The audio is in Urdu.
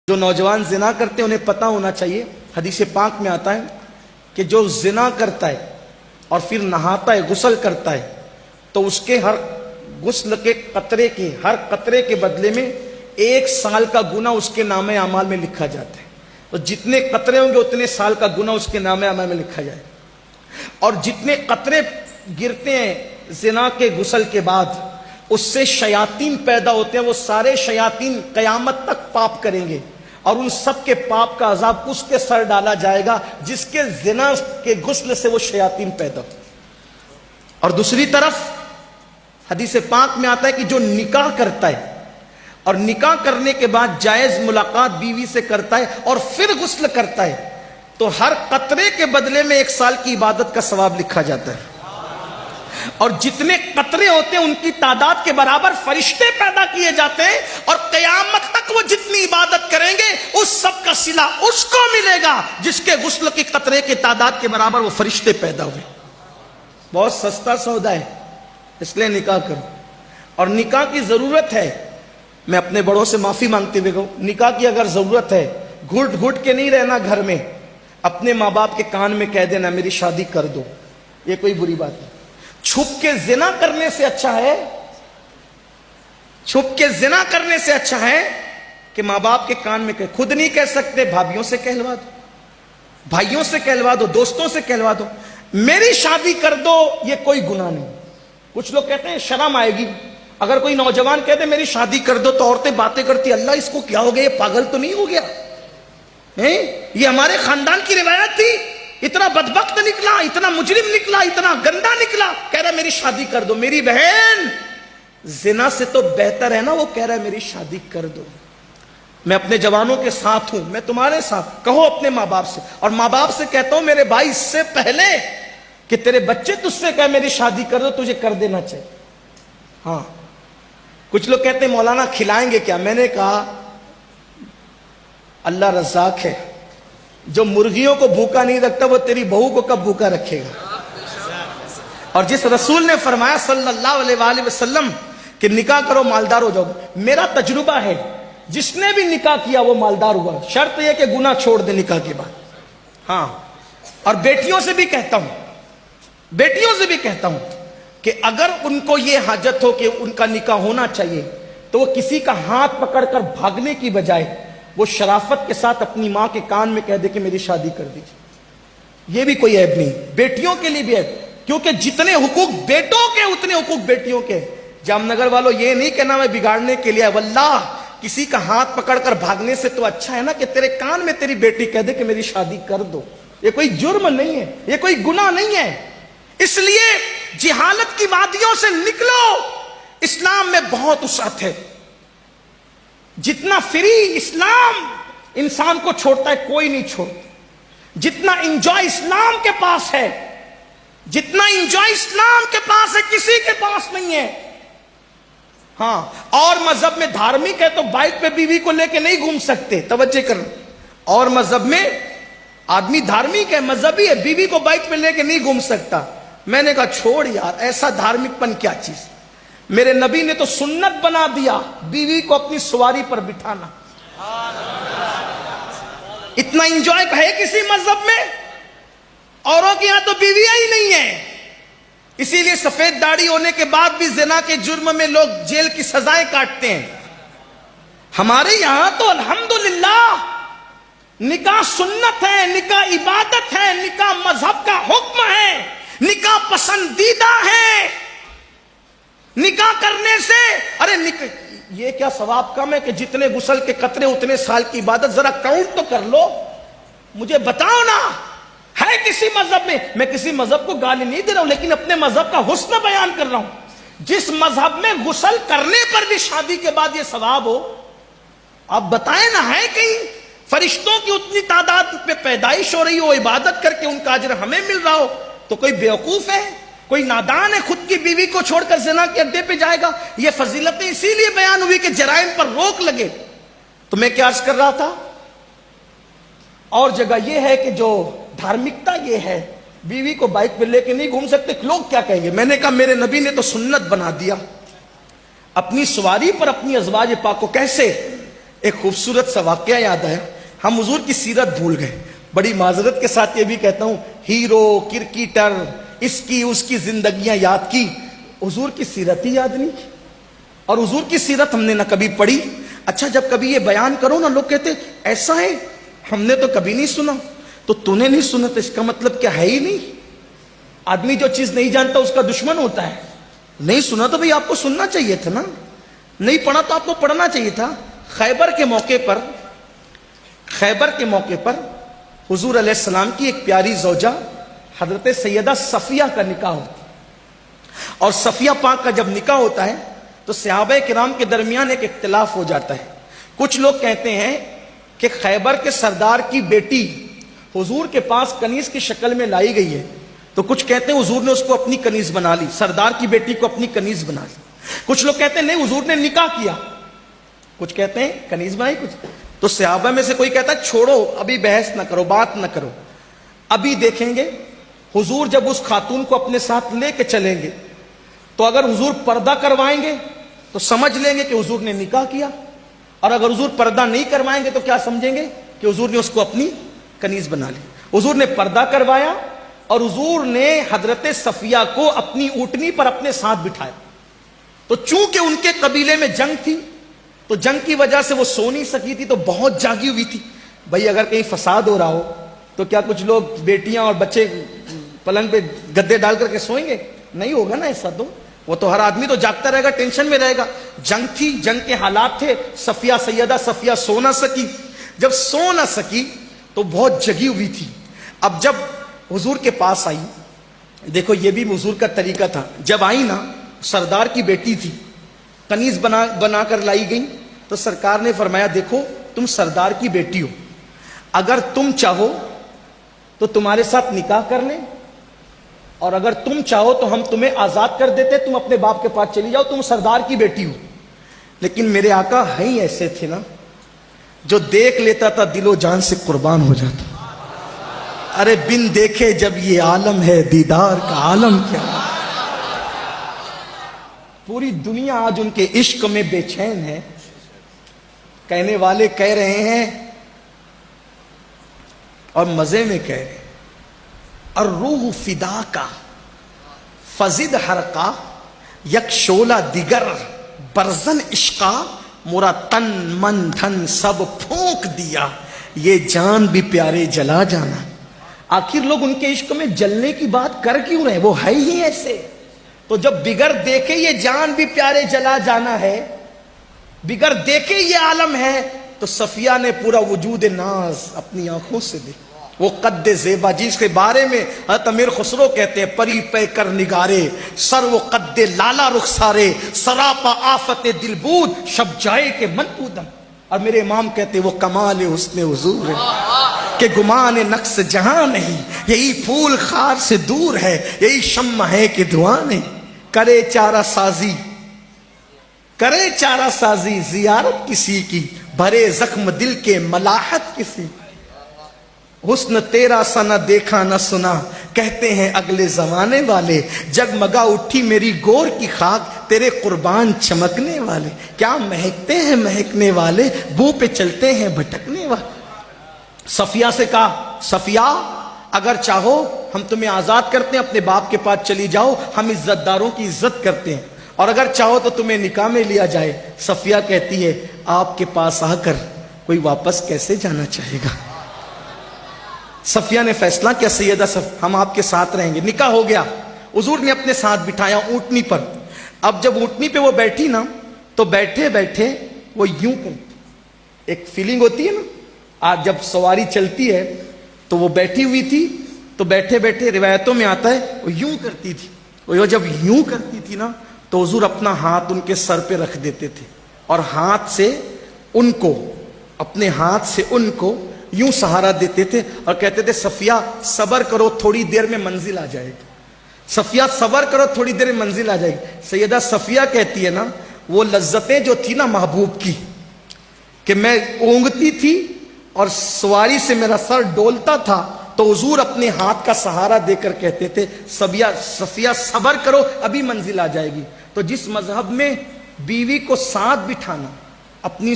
جو نوجوان زنا کرتے ہیں انہیں پتہ ہونا چاہیے، حدیث پاک میں آتا ہے کہ جو زنا کرتا ہے اور پھر نہاتا ہے، غسل کرتا ہے، تو اس کے ہر غسل کے ہر قطرے کے بدلے میں 1 سال کا گناہ اس کے نامہ اعمال میں لکھا جاتا ہے۔ تو جتنے قطرے ہوں گے اتنے سال کا گناہ اس کے نامہ اعمال میں لکھا جائے، اور جتنے قطرے گرتے ہیں زنا کے غسل کے بعد اس سے شیاطین پیدا ہوتے ہیں، وہ سارے شیاطین قیامت تک پاپ کریں گے، اور ان سب کے پاپ کا عذاب اس کے سر ڈالا جائے گا جس کے زنا کے غسل سے وہ شیاطین پیدا ہو۔ اور دوسری طرف حدیث پاک میں آتا ہے کہ جو نکاح کرتا ہے اور نکاح کرنے کے بعد جائز ملاقات بیوی سے کرتا ہے اور پھر غسل کرتا ہے، تو ہر قطرے کے بدلے میں 1 سال کی عبادت کا ثواب لکھا جاتا ہے، اور جتنے قطرے ہوتے ہیں ان کی تعداد کے برابر فرشتے پیدا کیے جاتے ہیں، اور قیامت تک وہ جتنی عبادت کریں گے اس سب کا صلہ اس کو ملے گا جس کے غسل کی قطرے کی تعداد کے برابر وہ فرشتے پیدا ہوئے۔ بہت سستا سودا ہے، اس لیے نکاح کرو، اور نکاح کی ضرورت ہے۔ میں اپنے بڑوں سے معافی مانگتے ہوئے کہوں، نکاح کی اگر ضرورت ہے، گھٹ گھٹ کے نہیں رہنا گھر میں، اپنے ماں باپ کے کان میں کہہ دینا میری شادی کر دو، یہ کوئی بری بات نہیں۔ چھپ کے زنا کرنے سے اچھا ہے، چھپ کے زنا کرنے سے اچھا ہے کہ ماں باپ کے کان میں خود نہیں کہہ سکتے، بھابھیوں سے کہلوا دو، بھائیوں سے کہلوا دو، دوستوں سے کہلوا دو میری شادی کر دو، یہ کوئی گناہ نہیں۔ کچھ لوگ کہتے ہیں شرم آئے گی، اگر کوئی نوجوان کہتے میری شادی کر دو تو عورتیں باتیں کرتی اللہ اس کو کیا ہو گیا، یہ پاگل تو نہیں ہو گیا، یہ ہمارے خاندان کی روایت تھی، اتنا بدبخت نکلا، اتنا مجرم نکلا، اتنا گندا نکلا، کہہ رہا میری شادی کر دو۔ میری بہن، زنا سے تو بہتر ہے نا وہ کہہ رہا ہے میری شادی کر دو۔ میں اپنے جوانوں کے ساتھ ہوں، میں تمہارے ساتھ، کہو اپنے ماں باپ سے، اور ماں باپ سے کہتا ہوں میرے بھائی اس سے پہلے کہ تیرے بچے تجھ سے کہے میری شادی کر دو، تجھے کر دینا چاہیے۔ ہاں، کچھ لوگ کہتے ہیں مولانا کھلائیں گے کیا؟ میں نے کہا اللہ رزاق ہے، جو مرغیوں کو بھوکا نہیں رکھتا وہ تیری بہو کو کب بھوکا رکھے گا؟ اور جس رسول نے فرمایا صلی اللہ علیہ وآلہ وسلم کہ نکاح کرو مالدار ہو جاؤ، میرا تجربہ ہے جس نے بھی نکاح کیا وہ مالدار ہوا، شرط یہ کہ گناہ چھوڑ دے نکاح کے بعد۔ ہاں، اور بیٹیوں سے بھی کہتا ہوں کہ اگر ان کو یہ حاجت ہو کہ ان کا نکاح ہونا چاہیے تو وہ کسی کا ہاتھ پکڑ کر بھاگنے کی بجائے وہ شرافت کے ساتھ اپنی ماں کے کان میں کہہ دے کہ میری شادی کر دیجیے، یہ بھی کوئی عیب نہیں، بیٹیوں کے لیے بھی عیب، کیونکہ جتنے حقوق بیٹوں کے اتنے حقوق بیٹیوں کے۔ جام نگر والوں یہ نہیں کہنا میں بگاڑنے کے لیے، واللہ کسی کا ہاتھ پکڑ کر بھاگنے سے تو اچھا ہے نا کہ تیرے کان میں تیری بیٹی کہہ دے کہ میری شادی کر دو۔ یہ کوئی جرم نہیں ہے، یہ کوئی گناہ نہیں ہے۔ اس لیے جہالت کی وادیوں سے نکلو، اسلام میں بہت وسعت ہے، جتنا فری اسلام انسان کو چھوڑتا ہے کوئی نہیں چھوڑتا، جتنا انجوائے اسلام کے پاس ہے، جتنا انجوائے اسلام کے پاس ہے کسی کے پاس نہیں ہے۔ ہاں، اور مذہب میں دھارمک ہے تو بائک پہ بیوی کو لے کے نہیں گھوم سکتے، توجہ کرنا، اور مذہب میں آدمی دھارمک ہے، مذہبی ہے، بیوی کو بائک پہ لے کے نہیں گھوم سکتا۔ میں نے کہا چھوڑ یار، ایسا دھارمک پن کیا چیز، میرے نبی نے تو سنت بنا دیا بیوی کو اپنی سواری پر بٹھانا۔ اتنا انجوائے ہے کسی مذہب میں؟ اوروں کے یہاں تو بیویاں ہی نہیں ہیں، اسی لیے سفید داڑھی ہونے کے بعد بھی زنا کے جرم میں لوگ جیل کی سزائیں کاٹتے ہیں۔ ہمارے یہاں تو الحمدللہ نکاح سنت ہے، نکاح عبادت ہے، نکاح مذہب کا حکم ہے، نکاح پسندیدہ ہے۔ نکاح کرنے سے ارے یہ کیا ثواب کم ہے کہ جتنے غسل کے قطرے اتنے سال کی عبادت؟ ذرا کاؤنٹ تو کر لو، مجھے بتاؤ نا، ہے کسی مذہب میں؟ میں کسی مذہب کو گالی نہیں دے رہا ہوں، لیکن اپنے مذہب کا حسن بیان کر رہا ہوں۔ جس مذہب میں غسل کرنے پر بھی شادی کے بعد یہ ثواب ہو، آپ بتائیں نا، ہے کہیں؟ فرشتوں کی اتنی تعداد پہ پیدائش ہو رہی ہو، عبادت کر کے ان کا اجر ہمیں مل رہا ہو، تو کوئی بیوقوف ہے، کوئی نادان ہے خود کی بیوی کو چھوڑ کر زنا کے اڈے پہ جائے گا؟ یہ فضیلتیں اسی لیے بیان ہوئی کہ جرائم پر روک لگے۔ تو میں کیا عرض کر رہا تھا، اور جگہ یہ ہے کہ جو دھارمکتا یہ ہے، بیوی کو بائک پہ لے کے نہیں گھوم سکتے، لوگ کیا کہیں گے؟ میں نے کہا میرے نبی نے تو سنت بنا دیا، اپنی سواری پر اپنی ازواج پاک کو کیسے؟ ایک خوبصورت سا واقعہ یاد ہے، ہم حضور کی سیرت بھول گئے. بڑی معذرت کے ساتھ یہ بھی کہتا ہوں، ہیرو کرکٹر اس کی زندگیاں یاد کی، حضور کی سیرت ہی یاد نہیں کی. اور حضور کی سیرت ہم نے نہ کبھی پڑھی. اچھا جب کبھی یہ بیان کرو نا، لوگ کہتے ایسا ہے، ہم نے تو کبھی نہیں سنا. تو نے نہیں سنا تو اس کا مطلب کیا ہے ہی نہیں. آدمی جو چیز نہیں جانتا اس کا دشمن ہوتا ہے. نہیں سنا تو بھئی آپ کو سننا چاہیے تھا نا، نہیں پڑھا تو آپ کو پڑھنا چاہیے تھا. خیبر کے موقع پر حضور علیہ السلام کی ایک پیاری زوجہ حضرت سیدہ صفیہ کا نکاح ہوتا ہے. اور صفیہ پاک کا جب نکاح ہوتا ہے تو صحابہ کرام کے درمیان ایک اختلاف ہو جاتا ہے. کچھ لوگ کہتے ہیں کہ خیبر کے سردار کی بیٹی حضور کے پاس کنیز کی شکل میں لائی گئی ہے، تو کچھ کہتے ہیں حضور نے اس کو اپنی کنیز بنا لی، سردار کی بیٹی کو اپنی کنیز بنا لی. کچھ لوگ کہتے ہیں نہیں حضور نے نکاح کیا، کچھ کہتے ہیں کنیز بنائی. کچھ تو صحابہ میں سے کوئی کہتا ہے چھوڑو ابھی بحث نہ کرو، بات نہ کرو، ابھی دیکھیں گے. حضور جب اس خاتون کو اپنے ساتھ لے کے چلیں گے تو اگر حضور پردہ کروائیں گے تو سمجھ لیں گے کہ حضور نے نکاح کیا، اور اگر حضور پردہ نہیں کروائیں گے تو کیا سمجھیں گے کہ حضور نے اس کو اپنی کنیز بنا لی. حضور نے پردہ کروایا اور حضور نے حضرت صفیہ کو اپنی اونٹنی پر اپنے ساتھ بٹھایا. تو چونکہ ان کے قبیلے میں جنگ تھی تو جنگ کی وجہ سے وہ سو نہیں سکی تھی، تو بہت جاگی ہوئی تھی. بھائی اگر کہیں فساد ہو رہا ہو تو کیا کچھ لوگ بیٹیاں اور بچے پلنگ پہ گدے ڈال کر کے سوئیں گے؟ نہیں ہوگا نا ایسا. تو وہ تو ہر آدمی تو جاگتا رہے گا، ٹینشن میں رہے گا. جنگ تھی، جنگ کے حالات تھے. سیدہ صفیہ سو نہ سکی. جب سو نہ سکی تو بہت جگی ہوئی تھی. اب جب حضور کے پاس آئی، دیکھو یہ بھی حضور کا طریقہ تھا، جب آئی نا سردار کی بیٹی تھی، کنیز بنا کر لائی گئی، تو سرکار نے فرمایا دیکھو تم سردار کی بیٹی ہو، اگر تم چاہو تو تمہارے ساتھ نکاح کر لیں، اور اگر تم چاہو تو ہم تمہیں آزاد کر دیتے، تم اپنے باپ کے پاس چلی جاؤ، تم سردار کی بیٹی ہو. لیکن میرے آقا ہی ایسے تھے نا، جو دیکھ لیتا تھا دل و جان سے قربان ہو جاتا. ارے بن دیکھے جب یہ عالم ہے، دیدار کا عالم کیا. پوری دنیا آج ان کے عشق میں بے چین ہے. کہنے والے کہہ رہے ہیں اور مزے میں کہہ رہے ہیں، الروح فدا کا فزد حرقا یک شولہ دیگر برزن عشقا، مورا تن من دھن سب پھونک دیا، یہ جان بھی پیارے جلا جانا. آخر لوگ ان کے عشق میں جلنے کی بات کر کیوں رہے؟ وہ ہے ہی ایسے. تو جب بغیر دیکھے یہ جان بھی پیارے جلا جانا ہے، بغیر دیکھے یہ عالم ہے، تو صفیہ نے پورا وجود ناز اپنی آنکھوں سے دیکھا. وہ قد زیبا جس کے بارے میں حضرت امیر خسرو کہتے ہیں، پری پے کر نگارے سر وہ قد لالا رخسارے، سراپا آفت دل بود شب جائے کے من پودم. اور میرے امام کہتے ہیں وہ کمال حسن حضور ہے کہ گمان نقص جہاں نہیں، یہی پھول خار سے دور ہے، یہی شمع ہے کہ دعا نہیں. کرے چارہ سازی زیارت کسی کی، بھرے زخم دل کے ملاحت کسی. حسن تیرا سا نہ دیکھا نہ سنا، کہتے ہیں اگلے زمانے والے، جگمگا اٹھی میری گور کی خاک، تیرے قربان چمکنے والے. کیا مہکتے ہیں مہکنے والے، بو پہ چلتے ہیں بھٹکنے والے. صفیہ سے کہا صفیہ اگر چاہو ہم تمہیں آزاد کرتے ہیں، اپنے باپ کے پاس چلی جاؤ، ہم عزت داروں کی عزت کرتے ہیں، اور اگر چاہو تو تمہیں نکاح میں لیا جائے. صفیہ کہتی ہے آپ کے پاس آ کر کوئی واپس کیسے جانا چاہے گا. صفیہ نے فیصلہ کیا سیدہ ہم آپ کے ساتھ رہیں گے. نکاح ہو گیا. حضور نے اپنے ساتھ بٹھایا اونٹنی پر. اب جب اونٹنی پہ وہ بیٹھی نا تو بیٹھے بیٹھے وہ یوں کرتی، ایک فیلنگ ہوتی ہے نا، آج جب سواری چلتی ہے تو وہ بیٹھی ہوئی تھی، تو بیٹھے بیٹھے روایتوں میں آتا ہے وہ یوں کرتی تھی. وہ جب یوں کرتی تھی نا تو حضور اپنا ہاتھ ان کے سر پہ رکھ دیتے تھے، اور ہاتھ سے ان کو، اپنے ہاتھ سے ان کو یوں سہارا دیتے تھے، اور کہتے تھے صفیہ صبر کرو تھوڑی دیر میں منزل آ جائے گی. صفیہ صبر کرو تھوڑی دیر میں منزل آ جائے گی. سیدہ صفیہ کہتی ہے نا وہ لذتیں جو تھی نا محبوب کی، کہ میں اونگتی تھی اور سواری سے میرا سر ڈولتا تھا تو حضور اپنے ہاتھ کا سہارا دے کر کہتے تھے صفیہ صبر کرو ابھی منزل آ جائے گی. تو جس مذہب میں بیوی کو ساتھ بٹھانا، اپنی